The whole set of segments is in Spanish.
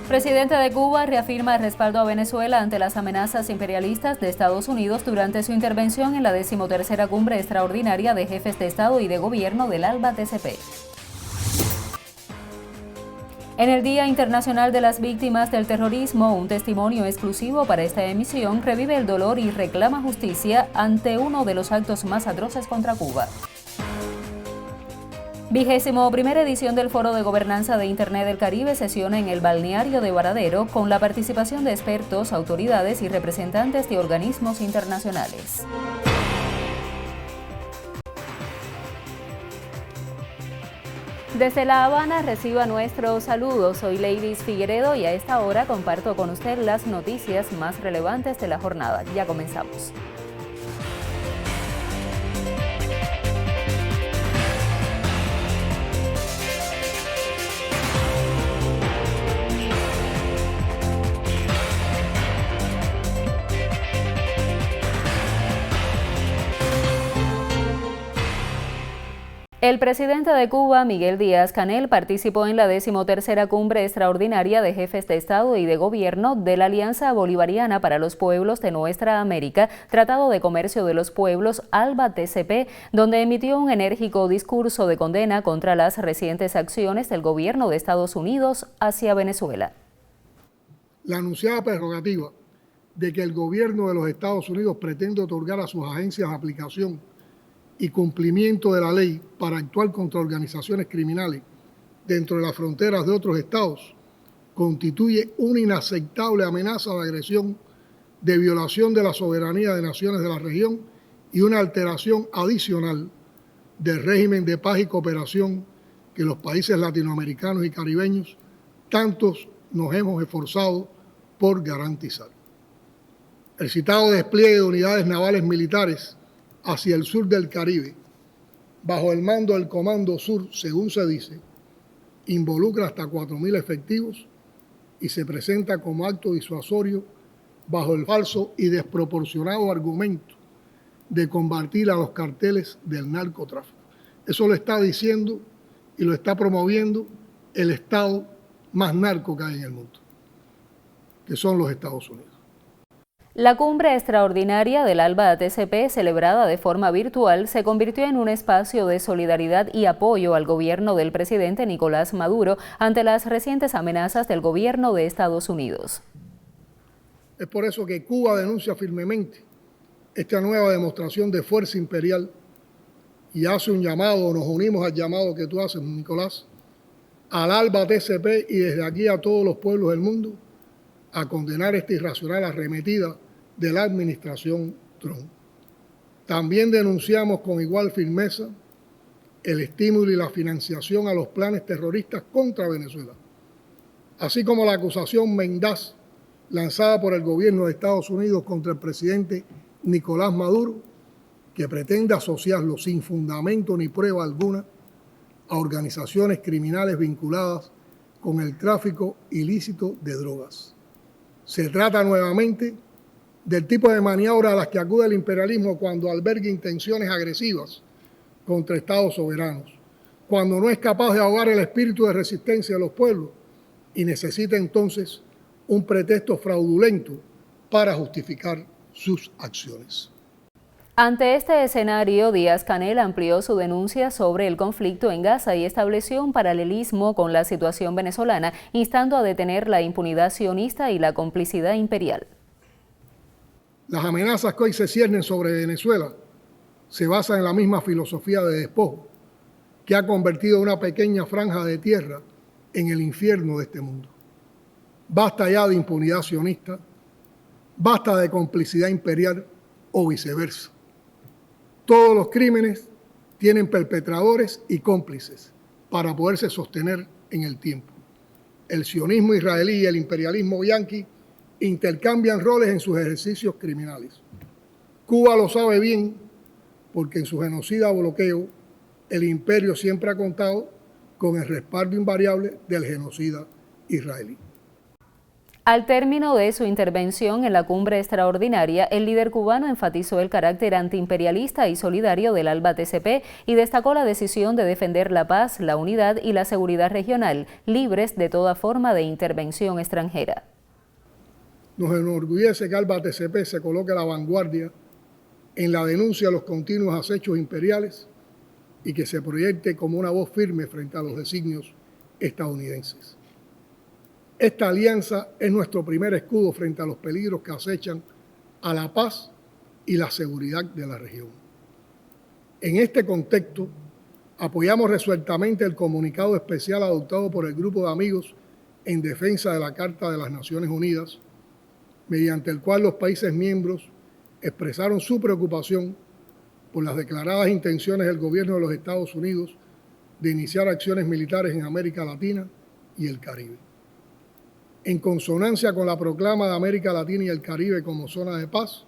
Presidente de Cuba reafirma el respaldo a Venezuela ante las amenazas imperialistas de Estados Unidos durante su intervención en la 13ª Cumbre Extraordinaria de Jefes de Estado y de Gobierno del ALBA-TCP. En el Día Internacional de las Víctimas del Terrorismo, un testimonio exclusivo para esta emisión revive el dolor y reclama justicia ante uno de los actos más atroces contra Cuba. 21ª edición del Foro de Gobernanza de Internet del Caribe sesiona en el balneario de Varadero con la participación de expertos, autoridades y representantes de organismos internacionales. Desde La Habana reciba nuestros saludos. Soy Leidis Figueredo y a esta hora comparto con usted las noticias más relevantes de la jornada. Ya comenzamos. El presidente de Cuba, Miguel Díaz-Canel, participó en la 13ª Cumbre Extraordinaria de Jefes de Estado y de Gobierno de la Alianza Bolivariana para los Pueblos de Nuestra América, Tratado de Comercio de los Pueblos, ALBA-TCP, donde emitió un enérgico discurso de condena contra las recientes acciones del gobierno de Estados Unidos hacia Venezuela. La anunciada prerrogativa de que el gobierno de los Estados Unidos pretende otorgar a sus agencias de aplicación y cumplimiento de la ley para actuar contra organizaciones criminales dentro de las fronteras de otros estados constituye una inaceptable amenaza de agresión, de violación de la soberanía de naciones de la región y una alteración adicional del régimen de paz y cooperación que los países latinoamericanos y caribeños tantos nos hemos esforzado por garantizar. El citado despliegue de unidades navales militares hacia el sur del Caribe, bajo el mando del Comando Sur, según se dice, involucra hasta 4.000 efectivos y se presenta como acto disuasorio bajo el falso y desproporcionado argumento de combatir a los carteles del narcotráfico. Eso lo está diciendo y lo está promoviendo el estado más narco que hay en el mundo, que son los Estados Unidos. La cumbre extraordinaria del ALBA-TCP, celebrada de forma virtual, se convirtió en un espacio de solidaridad y apoyo al gobierno del presidente Nicolás Maduro ante las recientes amenazas del gobierno de Estados Unidos. Es por eso que Cuba denuncia firmemente esta nueva demostración de fuerza imperial y hace un llamado, nos unimos al llamado que tú haces, Nicolás, al ALBA-TCP y desde aquí a todos los pueblos del mundo a condenar esta irracional arremetida de la administración Trump. También denunciamos con igual firmeza el estímulo y la financiación a los planes terroristas contra Venezuela, así como la acusación mendaz lanzada por el gobierno de Estados Unidos contra el presidente Nicolás Maduro, que pretende asociarlo sin fundamento ni prueba alguna a organizaciones criminales vinculadas con el tráfico ilícito de drogas. Se trata nuevamente del tipo de maniobra a las que acude el imperialismo cuando alberga intenciones agresivas contra estados soberanos, cuando no es capaz de ahogar el espíritu de resistencia de los pueblos y necesita entonces un pretexto fraudulento para justificar sus acciones. Ante este escenario, Díaz-Canel amplió su denuncia sobre el conflicto en Gaza y estableció un paralelismo con la situación venezolana, instando a detener la impunidad sionista y la complicidad imperial. Las amenazas que hoy se ciernen sobre Venezuela se basan en la misma filosofía de despojo que ha convertido una pequeña franja de tierra en el infierno de este mundo. Basta ya de impunidad sionista, basta de complicidad imperial o viceversa. Todos los crímenes tienen perpetradores y cómplices para poderse sostener en el tiempo. El sionismo israelí y el imperialismo yanqui intercambian roles en sus ejercicios criminales. Cuba lo sabe bien porque en su genocida bloqueo el imperio siempre ha contado con el respaldo invariable del genocida israelí. Al término de su intervención en la cumbre extraordinaria, el líder cubano enfatizó el carácter antiimperialista y solidario del ALBA-TCP y destacó la decisión de defender la paz, la unidad y la seguridad regional, libres de toda forma de intervención extranjera. Nos enorgullece que ALBA-TCP se coloque a la vanguardia en la denuncia de los continuos acechos imperiales y que se proyecte como una voz firme frente a los designios estadounidenses. Esta alianza es nuestro primer escudo frente a los peligros que acechan a la paz y la seguridad de la región. En este contexto, apoyamos resueltamente el comunicado especial adoptado por el Grupo de Amigos en defensa de la Carta de las Naciones Unidas, mediante el cual los países miembros expresaron su preocupación por las declaradas intenciones del gobierno de los Estados Unidos de iniciar acciones militares en América Latina y el Caribe. En consonancia con la proclama de América Latina y el Caribe como zona de paz,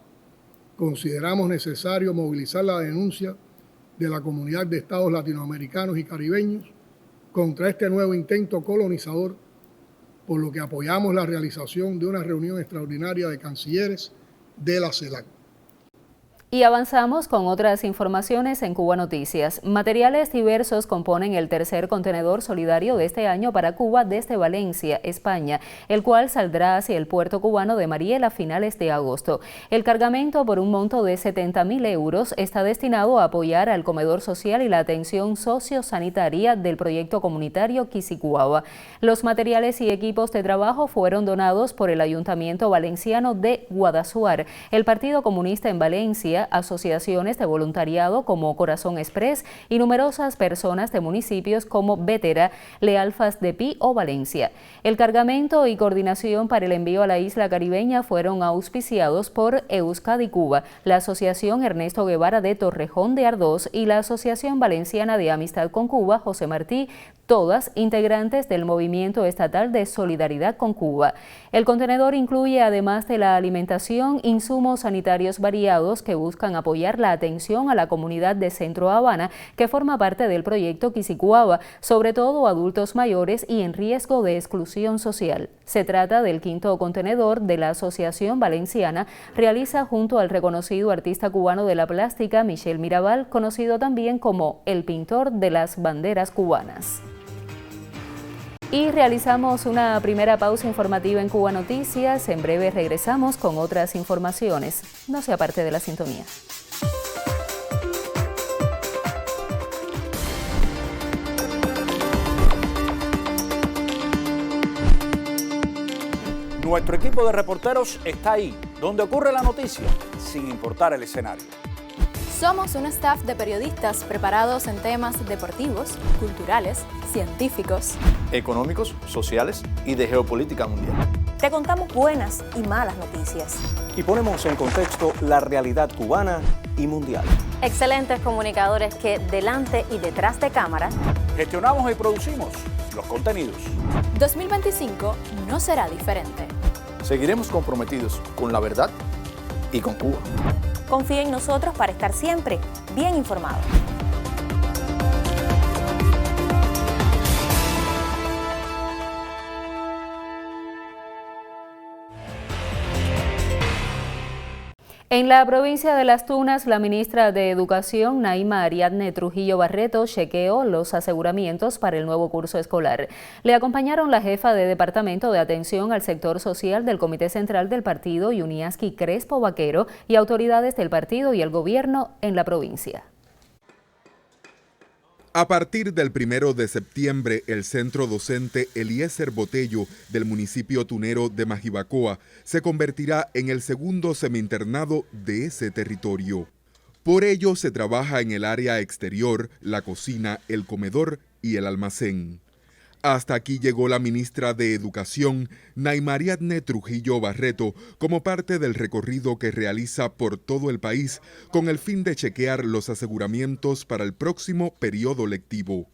consideramos necesario movilizar la denuncia de la comunidad de estados latinoamericanos y caribeños contra este nuevo intento colonizador, por lo que apoyamos la realización de una reunión extraordinaria de cancilleres de la CELAC. Y avanzamos con otras informaciones en Cuba Noticias. Materiales diversos componen el tercer contenedor solidario de este año para Cuba desde Valencia, España, el cual saldrá hacia el puerto cubano de Mariel a finales de agosto. El cargamento, por un monto de 70.000 euros, está destinado a apoyar al comedor social y la atención sociosanitaria del proyecto comunitario Quisicuaba. Los materiales y equipos de trabajo fueron donados por el Ayuntamiento Valenciano de Guadassuar, el Partido Comunista en Valencia, asociaciones de voluntariado como Corazón Express y numerosas personas de municipios como Bétera, Lealfas de Pi o Valencia. El cargamento y coordinación para el envío a la isla caribeña fueron auspiciados por Euskadi Cuba, la Asociación Ernesto Guevara de Torrejón de Ardós y la Asociación Valenciana de Amistad con Cuba, José Martí, todas integrantes del Movimiento Estatal de Solidaridad con Cuba. El contenedor incluye, además de la alimentación, insumos sanitarios variados que buscan apoyar la atención a la comunidad de Centro Habana, que forma parte del proyecto Quisicuaba, sobre todo adultos mayores y en riesgo de exclusión social. Se trata del quinto contenedor de la Asociación Valenciana, realiza junto al reconocido artista cubano de la plástica Michel Mirabal, conocido también como el pintor de las banderas cubanas. Y realizamos una primera pausa informativa en Cuba Noticias. En breve regresamos con otras informaciones. No se aparte de la sintonía. Nuestro equipo de reporteros está ahí, donde ocurre la noticia, sin importar el escenario. Somos un staff de periodistas preparados en temas deportivos, culturales, científicos, económicos, sociales y de geopolítica mundial. Te contamos buenas y malas noticias. Y ponemos en contexto la realidad cubana y mundial. Excelentes comunicadores que, delante y detrás de cámaras, gestionamos y producimos los contenidos. 2025 no será diferente. Seguiremos comprometidos con la verdad y con Cuba. Confía en nosotros para estar siempre bien informado. En la provincia de Las Tunas, la ministra de Educación, Naima Ariadne Trujillo Barreto, chequeó los aseguramientos para el nuevo curso escolar. Le acompañaron la jefa de Departamento de Atención al Sector Social del Comité Central del Partido, Yuniaski Crespo Vaquero, y autoridades del partido y el gobierno en la provincia. A partir del 1 de septiembre, el centro docente Eliezer Botello del municipio tunero de Majibacoa se convertirá en el segundo semiinternado de ese territorio. Por ello, se trabaja en el área exterior, la cocina, el comedor y el almacén. Hasta aquí llegó la ministra de Educación, Naima Ariadne Trujillo Barreto, como parte del recorrido que realiza por todo el país con el fin de chequear los aseguramientos para el próximo periodo lectivo.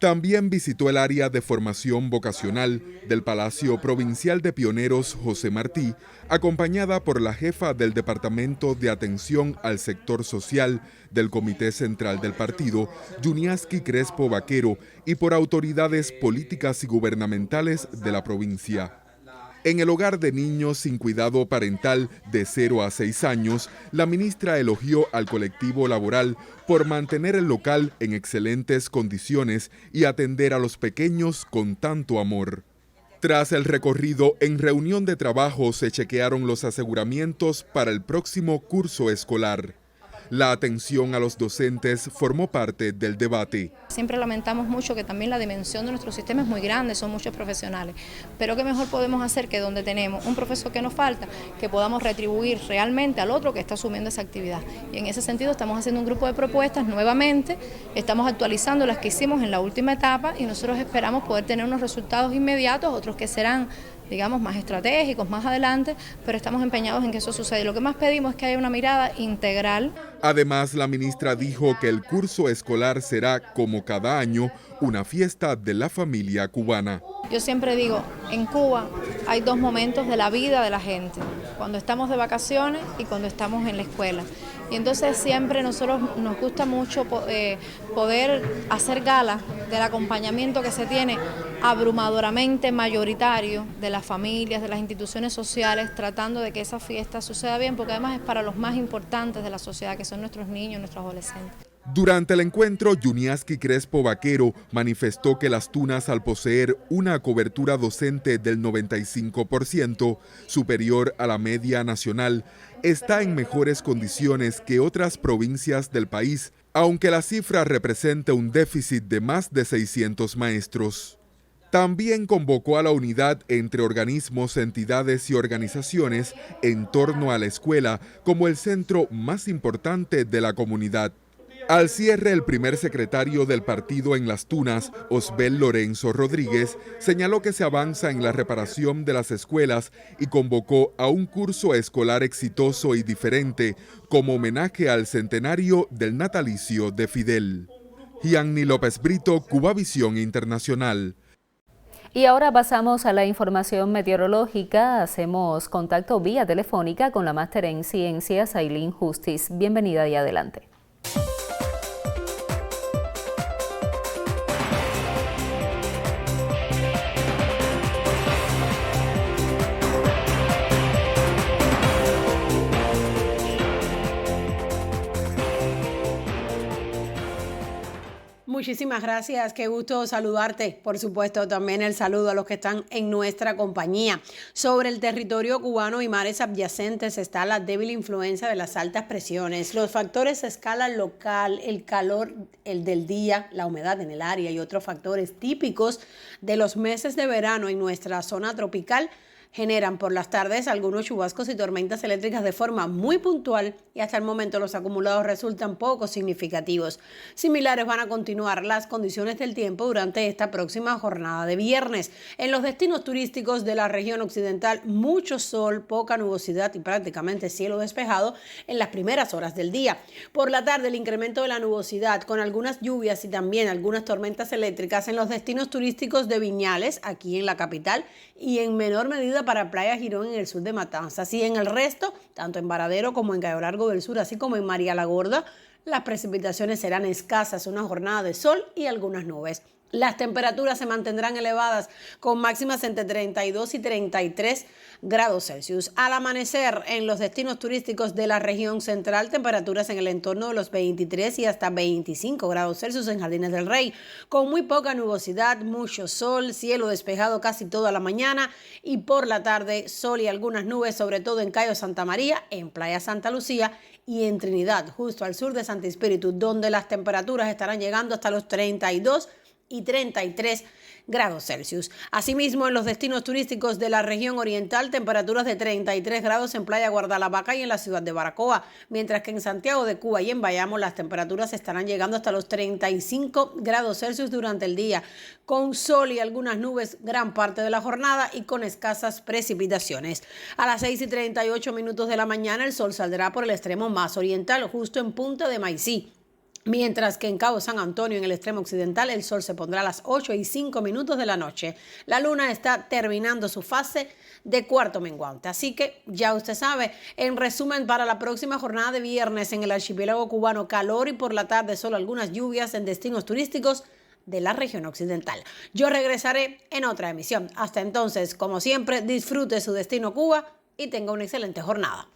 También visitó el área de formación vocacional del Palacio Provincial de Pioneros José Martí, acompañada por la jefa del Departamento de Atención al Sector Social del Comité Central del Partido, Yuniaski Crespo Vaquero, y por autoridades políticas y gubernamentales de la provincia. En el hogar de niños sin cuidado parental de 0 a 6 años, la ministra elogió al colectivo laboral por mantener el local en excelentes condiciones y atender a los pequeños con tanto amor. Tras el recorrido, en reunión de trabajo se chequearon los aseguramientos para el próximo curso escolar. La atención a los docentes formó parte del debate. Siempre lamentamos mucho que también la dimensión de nuestro sistema es muy grande, son muchos profesionales, pero ¿qué mejor podemos hacer que donde tenemos un profesor que nos falta, que podamos retribuir realmente al otro que está asumiendo esa actividad? Y en ese sentido estamos haciendo un grupo de propuestas nuevamente, estamos actualizando las que hicimos en la última etapa y nosotros esperamos poder tener unos resultados inmediatos, otros que serán, digamos, más estratégicos, más adelante, pero estamos empeñados en que eso suceda. Y lo que más pedimos es que haya una mirada integral. Además, la ministra dijo que el curso escolar será, como cada año, una fiesta de la familia cubana. Yo siempre digo, en Cuba hay dos momentos de la vida de la gente, cuando estamos de vacaciones y cuando estamos en la escuela. Y entonces siempre nosotros nos gusta mucho poder hacer gala del acompañamiento que se tiene abrumadoramente mayoritario de las familias, de las instituciones sociales, tratando de que esa fiesta suceda bien, porque además es para los más importantes de la sociedad, que son nuestros niños, nuestros adolescentes. Durante el encuentro, Yuniaski Crespo Vaquero manifestó que Las Tunas, al poseer una cobertura docente del 95%, superior a la media nacional, está en mejores condiciones que otras provincias del país, aunque la cifra representa un déficit de más de 600 maestros. También convocó a la unidad entre organismos, entidades y organizaciones en torno a la escuela como el centro más importante de la comunidad. Al cierre, el primer secretario del partido en Las Tunas, Osbel Lorenzo Rodríguez, señaló que se avanza en la reparación de las escuelas y convocó a un curso escolar exitoso y diferente como homenaje al centenario del natalicio de Fidel. Gianni López Brito, Cubavisión Internacional. Y ahora pasamos a la información meteorológica. Hacemos contacto vía telefónica con la máster en ciencias, Ailín Justiz. Bienvenida y adelante. Muchísimas gracias, qué gusto saludarte. Por supuesto, también el saludo a los que están en nuestra compañía. Sobre el territorio cubano y mares adyacentes está la débil influencia de las altas presiones. Los factores a escala local, el calor, el del día, la humedad en el área y otros factores típicos de los meses de verano en nuestra zona tropical generan por las tardes algunos chubascos y tormentas eléctricas de forma muy puntual y hasta el momento los acumulados resultan poco significativos. Similares van a continuar las condiciones del tiempo durante esta próxima jornada de viernes. En los destinos turísticos de la región occidental, mucho sol, poca nubosidad y prácticamente cielo despejado en las primeras horas del día. Por la tarde, el incremento de la nubosidad con algunas lluvias y también algunas tormentas eléctricas en los destinos turísticos de Viñales, aquí en la capital, y en menor medida para Playa Girón en el sur de Matanzas. Y en el resto, tanto en Varadero como en Cayo Largo del Sur, así como en María la Gorda, las precipitaciones serán escasas, una jornada de sol y algunas nubes. Las temperaturas se mantendrán elevadas con máximas entre 32 y 33 grados Celsius. Al amanecer, en los destinos turísticos de la región central, temperaturas en el entorno de los 23 y hasta 25 grados Celsius en Jardines del Rey, con muy poca nubosidad, mucho sol, cielo despejado casi toda la mañana y por la tarde sol y algunas nubes, sobre todo en Cayo Santa María, en Playa Santa Lucía y en Trinidad, justo al sur de Santi Espíritu, donde las temperaturas estarán llegando hasta los 32 y 33 grados Celsius. Asimismo, en los destinos turísticos de la región oriental, temperaturas de 33 grados en Playa Guardalabaca y en la ciudad de Baracoa, mientras que en Santiago de Cuba y en Bayamo las temperaturas estarán llegando hasta los 35 grados Celsius durante el día, con sol y algunas nubes gran parte de la jornada y con escasas precipitaciones. A las 6:38 de la mañana el sol saldrá por el extremo más oriental, justo en Punta de Maicí. Mientras que en Cabo San Antonio, en el extremo occidental, el sol se pondrá a las 8:05 de la noche. La luna está terminando su fase de cuarto menguante. Así que ya usted sabe, en resumen, para la próxima jornada de viernes en el archipiélago cubano, calor y por la tarde solo algunas lluvias en destinos turísticos de la región occidental. Yo regresaré en otra emisión. Hasta entonces, como siempre, disfrute su destino Cuba y tenga una excelente jornada.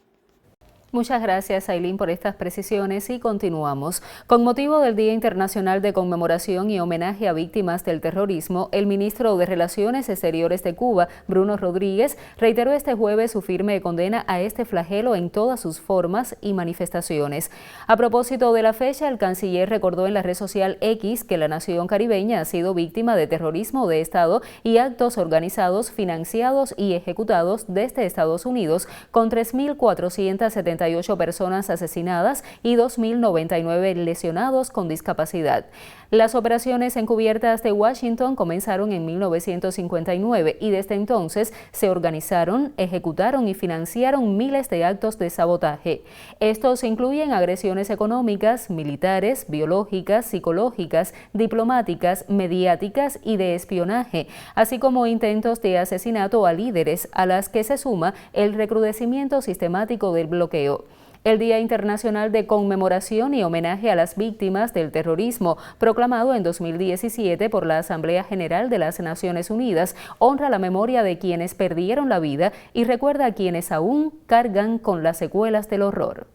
Muchas gracias, Ailín, por estas precisiones y continuamos. Con motivo del Día Internacional de Conmemoración y Homenaje a Víctimas del Terrorismo, el ministro de Relaciones Exteriores de Cuba, Bruno Rodríguez, reiteró este jueves su firme condena a este flagelo en todas sus formas y manifestaciones. A propósito de la fecha, el canciller recordó en la red social X que la nación caribeña ha sido víctima de terrorismo de Estado y actos organizados, financiados y ejecutados desde Estados Unidos, con 3.478 personas asesinadas y 2.099 lesionados con discapacidad. Las operaciones encubiertas de Washington comenzaron en 1959 y desde entonces se organizaron, ejecutaron y financiaron miles de actos de sabotaje. Estos incluyen agresiones económicas, militares, biológicas, psicológicas, diplomáticas, mediáticas y de espionaje, así como intentos de asesinato a líderes, a las que se suma el recrudecimiento sistemático del bloqueo. El Día Internacional de Conmemoración y Homenaje a las Víctimas del Terrorismo, proclamado en 2017 por la Asamblea General de las Naciones Unidas, honra la memoria de quienes perdieron la vida y recuerda a quienes aún cargan con las secuelas del horror.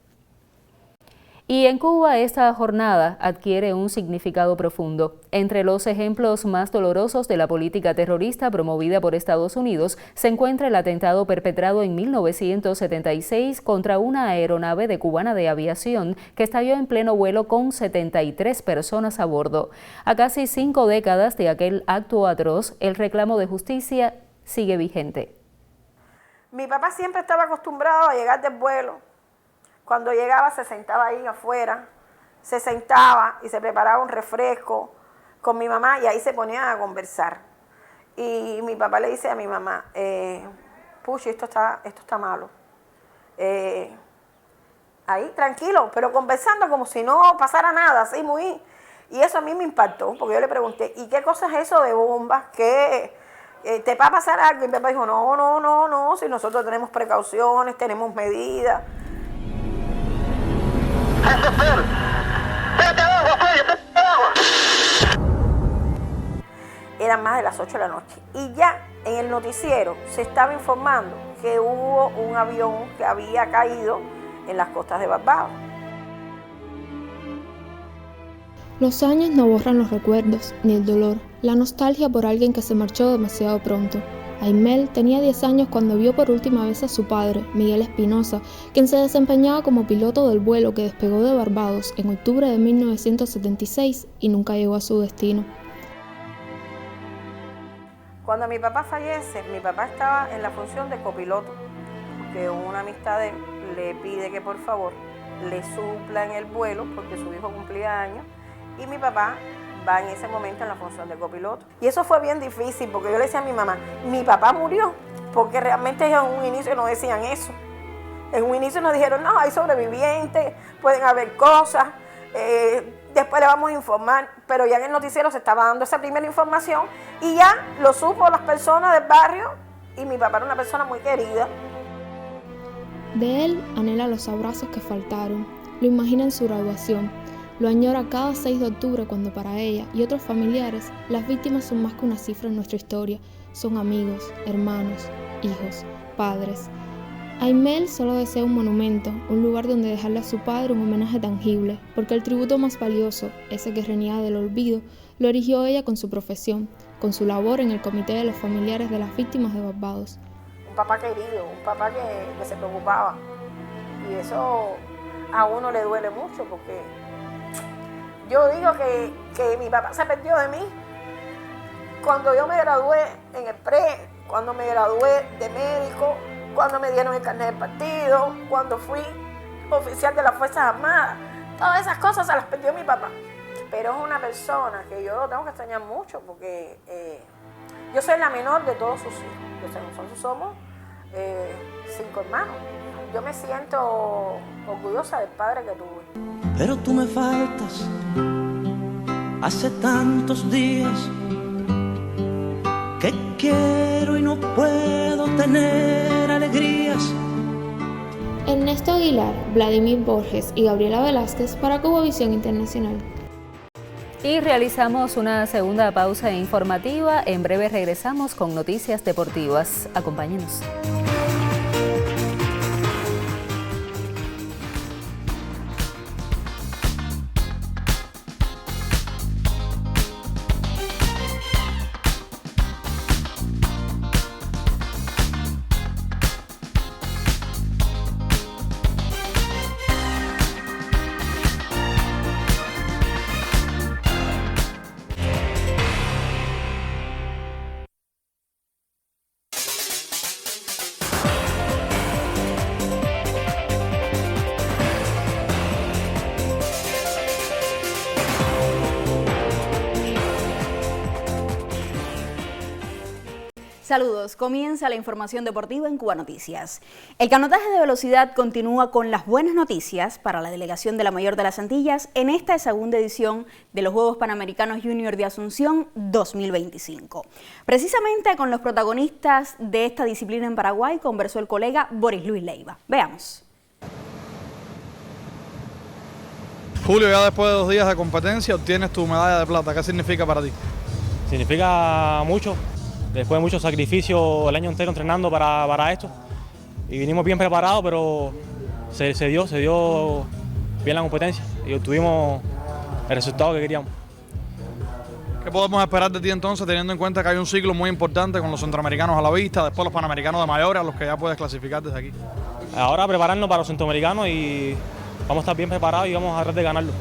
Y en Cuba esta jornada adquiere un significado profundo. Entre los ejemplos más dolorosos de la política terrorista promovida por Estados Unidos se encuentra el atentado perpetrado en 1976 contra una aeronave de Cubana de Aviación que estalló en pleno vuelo con 73 personas a bordo. A casi 5 décadas de aquel acto atroz, el reclamo de justicia sigue vigente. Mi papá siempre estaba acostumbrado a llegar del vuelo. Cuando llegaba se sentaba ahí afuera, se sentaba y se preparaba un refresco con mi mamá y ahí se ponía a conversar. Y mi papá le dice a mi mamá, Puchi, esto está malo. Ahí, tranquilo, pero conversando como si no pasara nada, así muy... Y eso a mí me impactó, porque yo le pregunté, ¿y qué cosa es eso de bombas? ¿Qué te va a pasar algo? Y mi papá dijo, no, si nosotros tenemos precauciones, tenemos medidas. Eran más de las 8 de la noche y ya en el noticiero se estaba informando que hubo un avión que había caído en las costas de Barbados. Los años no borran los recuerdos, ni el dolor, la nostalgia por alguien que se marchó demasiado pronto. Aimel tenía 10 años cuando vio por última vez a su padre, Miguel Espinosa, quien se desempeñaba como piloto del vuelo que despegó de Barbados en octubre de 1976 y nunca llegó a su destino. Cuando mi papá fallece, mi papá estaba en la función de copiloto, porque una amistad de él le pide que por favor le supla en el vuelo porque su hijo cumplía años y mi papá va en ese momento en la función de copiloto. Y eso fue bien difícil porque yo le decía a mi mamá, mi papá murió, porque realmente en un inicio no decían eso. En un inicio nos dijeron, no, hay sobrevivientes, pueden haber cosas, después le vamos a informar, pero ya en el noticiero se estaba dando esa primera información y ya lo supo las personas del barrio y mi papá era una persona muy querida. De él anhela los abrazos que faltaron, lo imagina en su graduación. Lo añora cada 6 de octubre cuando para ella y otros familiares las víctimas son más que una cifra en nuestra historia. Son amigos, hermanos, hijos, padres. Aimel solo desea un monumento, un lugar donde dejarle a su padre un homenaje tangible, porque el tributo más valioso, ese que reniega del olvido, lo erigió ella con su profesión, con su labor en el Comité de los Familiares de las Víctimas de Barbados. Un papá querido, un papá que se preocupaba. Y eso a uno le duele mucho porque... Yo digo que mi papá se perdió de mí cuando yo me gradué en el pre, cuando me gradué de médico, cuando me dieron el carnet del partido, cuando fui oficial de las Fuerzas Armadas. Todas esas cosas se las perdió mi papá. Pero es una persona que yo lo tengo que extrañar mucho porque yo soy la menor de todos sus hijos. Nosotros somos 5 hermanos. Yo me siento orgullosa del padre que tuve. Pero tú me faltas hace tantos días que quiero y no puedo tener alegrías. Ernesto Aguilar, Vladimir Borges y Gabriela Velázquez para Cubavisión Internacional. Y realizamos una segunda pausa informativa. En breve regresamos con noticias deportivas. Acompáñenos. Saludos, comienza la información deportiva en Cuba Noticias. El canotaje de velocidad continúa con las buenas noticias para la delegación de la Mayor de las Antillas en esta segunda edición de los Juegos Panamericanos Junior de Asunción 2025. Precisamente con los protagonistas de esta disciplina en Paraguay conversó el colega Boris Luis Leiva. Veamos. Julio, ya después de 2 días de competencia obtienes tu medalla de plata. ¿Qué significa para ti? Significa mucho. Después de mucho sacrificio el año entero entrenando para esto. Y vinimos bien preparados, pero se dio bien la competencia y obtuvimos el resultado que queríamos. ¿Qué podemos esperar de ti entonces, teniendo en cuenta que hay un ciclo muy importante con los centroamericanos a la vista, después los panamericanos de mayores, a los que ya puedes clasificar desde aquí? Ahora prepararnos para los centroamericanos y vamos a estar bien preparados y vamos a tratar de ganarlo,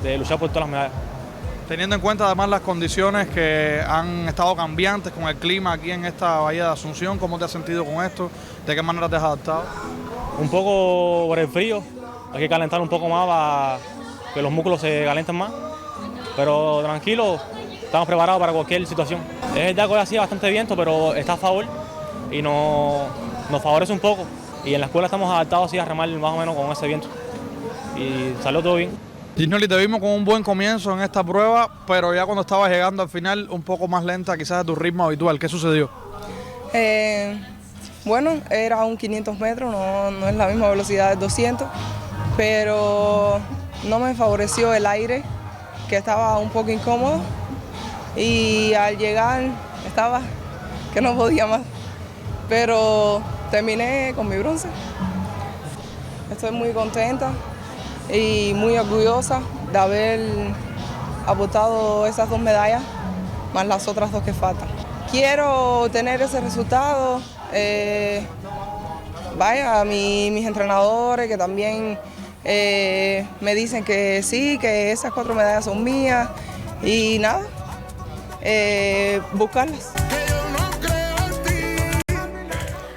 de luchar por todas las medallas. Teniendo en cuenta además las condiciones que han estado cambiantes con el clima aquí en esta bahía de Asunción, ¿cómo te has sentido con esto? ¿De qué manera te has adaptado? Un poco por el frío, hay que calentar un poco más para que los músculos se calenten más, pero tranquilo, estamos preparados para cualquier situación. Es verdad que hoy hacía bastante viento, pero está a favor y nos favorece un poco, y en la escuela estamos adaptados así a remar más o menos con ese viento y salió todo bien. Gisnoli, te vimos con un buen comienzo en esta prueba, pero ya cuando estabas llegando al final un poco más lenta quizás a tu ritmo habitual. ¿Qué sucedió? Bueno, era un 500 metros, no es la misma velocidad de 200, pero no me favoreció el aire, que estaba un poco incómodo, y al llegar estaba que no podía más, pero terminé con mi bronce. Estoy muy contenta y muy orgullosa de haber aportado esas 2 medallas, más las otras 2 que faltan. Quiero tener ese resultado, mis entrenadores que también me dicen que sí, que esas 4 medallas son mías, y nada, buscarlas.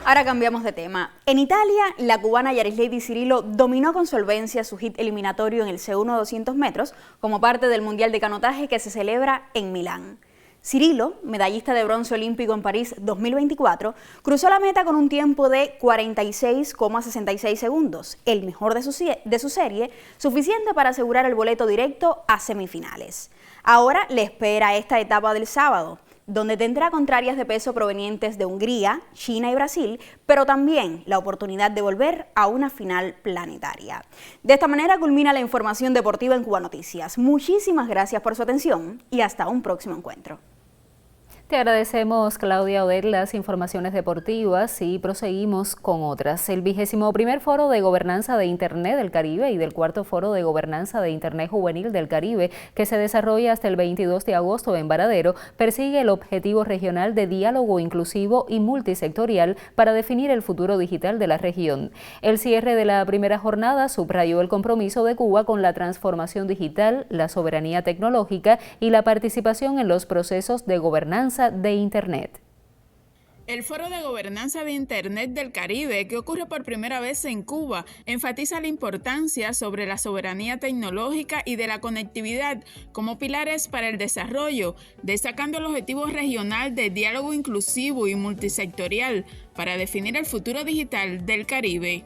Ahora cambiamos de tema. En Italia, la cubana Yarislady Cirillo dominó con solvencia su hit eliminatorio en el C1 200 metros como parte del Mundial de Canotaje que se celebra en Milán. Cirillo, medallista de bronce olímpico en París 2024, cruzó la meta con un tiempo de 46,66 segundos, el mejor de su serie, suficiente para asegurar el boleto directo a semifinales. Ahora le espera esta etapa del sábado, donde tendrá contrarias de peso provenientes de Hungría, China y Brasil, pero también la oportunidad de volver a una final planetaria. De esta manera culmina la información deportiva en Cuba Noticias. Muchísimas gracias por su atención y hasta un próximo encuentro. Te agradecemos, Claudia Oder, las informaciones deportivas y proseguimos con otras. El 21º Foro de Gobernanza de Internet del Caribe y del 4º Foro de Gobernanza de Internet Juvenil del Caribe, que se desarrolla hasta el 22 de agosto en Varadero, persigue el objetivo regional de diálogo inclusivo y multisectorial para definir el futuro digital de la región. El cierre de la primera jornada subrayó el compromiso de Cuba con la transformación digital, la soberanía tecnológica y la participación en los procesos de gobernanza de Internet. El Foro de Gobernanza de Internet del Caribe, que ocurre por primera vez en Cuba, enfatiza la importancia sobre la soberanía tecnológica y de la conectividad como pilares para el desarrollo, destacando el objetivo regional de diálogo inclusivo y multisectorial para definir el futuro digital del Caribe.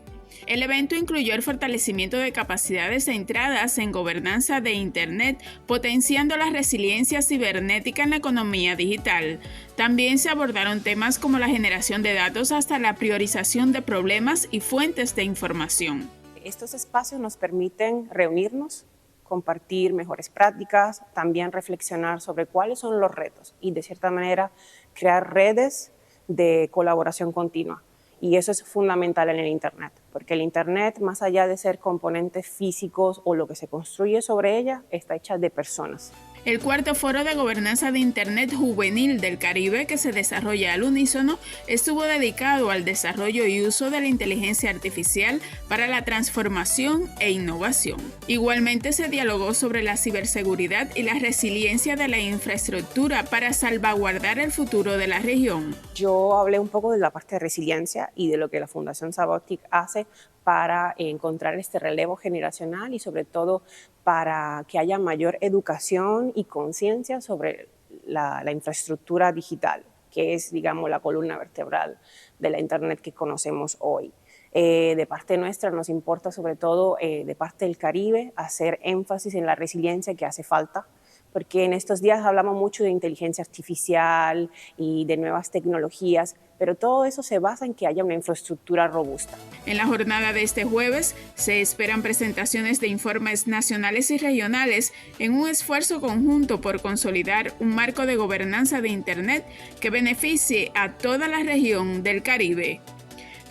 El evento incluyó el fortalecimiento de capacidades centradas en gobernanza de Internet, potenciando la resiliencia cibernética en la economía digital. También se abordaron temas como la generación de datos hasta la priorización de problemas y fuentes de información. Estos espacios nos permiten reunirnos compartir mejores prácticas, también reflexionar sobre cuáles son los retos y de cierta manera crear redes de colaboración continua. Y eso es fundamental en el Internet, porque el Internet, más allá de ser componentes físicos o lo que se construye sobre ella, está hecha de personas. El cuarto foro de gobernanza de Internet juvenil del Caribe, que se desarrolla al unísono, estuvo dedicado al desarrollo y uso de la inteligencia artificial para la transformación e innovación. Igualmente se dialogó sobre la ciberseguridad y la resiliencia de la infraestructura para salvaguardar el futuro de la región. Yo hablé un poco de la parte de resiliencia y de lo que la Fundación Sabotic hace para encontrar este relevo generacional y sobre todo para que haya mayor educación y conciencia sobre la infraestructura digital, que es, digamos, la columna vertebral de la Internet que conocemos hoy. De parte nuestra nos importa sobre todo de parte del Caribe hacer énfasis en la resiliencia que hace falta, porque en estos días hablamos mucho de inteligencia artificial y de nuevas tecnologías, pero todo eso se basa en que haya una infraestructura robusta. En la jornada de este jueves se esperan presentaciones de informes nacionales y regionales en un esfuerzo conjunto por consolidar un marco de gobernanza de Internet que beneficie a toda la región del Caribe.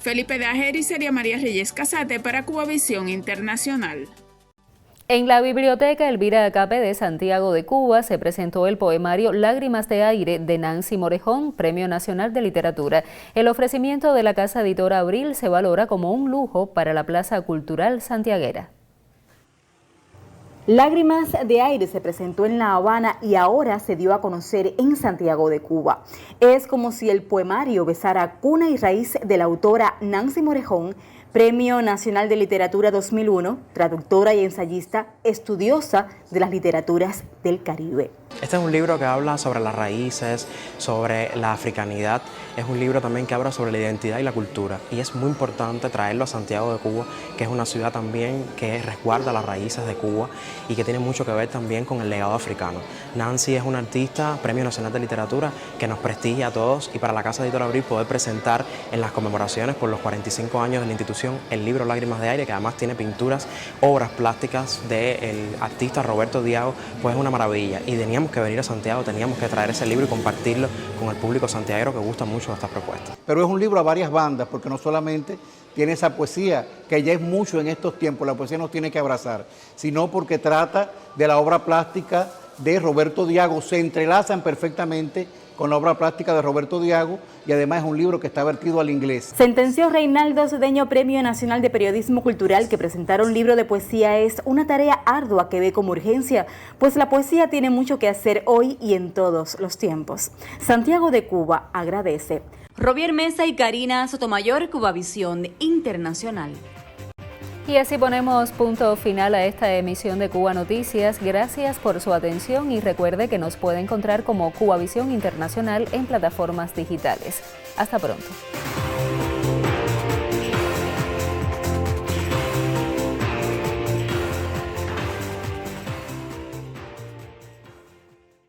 Felipe Dajer y Celia María Reyes Casate para Cubavisión Internacional. En la Biblioteca Elvira Acape de Santiago de Cuba se presentó el poemario Lágrimas de Aire de Nancy Morejón, Premio Nacional de Literatura. El ofrecimiento de la Casa Editora Abril se valora como un lujo para la Plaza Cultural santiaguera. Lágrimas de Aire se presentó en La Habana y ahora se dio a conocer en Santiago de Cuba. Es como si el poemario besara cuna y raíz de la autora Nancy Morejón, Premio Nacional de Literatura 2001, traductora y ensayista, estudiosa de las literaturas del Caribe. Este es un libro que habla sobre las raíces, sobre la africanidad. Es un libro también que habla sobre la identidad y la cultura. Y es muy importante traerlo a Santiago de Cuba, que es una ciudad también que resguarda las raíces de Cuba y que tiene mucho que ver también con el legado africano. Nancy es una artista, Premio Nacional de Literatura, que nos prestigia a todos y para la Casa Editora Abril poder presentar en las conmemoraciones por los 45 años de la institución el libro Lágrimas de Aire, que además tiene pinturas, obras plásticas del artista Roberto Diago, pues es una maravilla. Y teníamos que venir a Santiago, teníamos que traer ese libro y compartirlo con el público santiaguero que gusta mucho de estas propuestas. Pero es un libro a varias bandas, porque no solamente tiene esa poesía, que ya es mucho en estos tiempos, la poesía nos tiene que abrazar, sino porque trata de la obra plástica de Roberto Diago, se entrelazan perfectamente con la obra plástica de Roberto Diago y además es un libro que está vertido al inglés. Sentenció Reinaldo Cedeño, Premio Nacional de Periodismo Cultural, que presentar un libro de poesía es una tarea ardua que ve como urgencia, pues la poesía tiene mucho que hacer hoy y en todos los tiempos. Santiago de Cuba agradece. Robier Mesa y Karina Sotomayor, Cubavisión Internacional. Y así ponemos punto final a esta emisión de Cuba Noticias. Gracias por su atención y recuerde que nos puede encontrar como Cubavisión Internacional en plataformas digitales. Hasta pronto.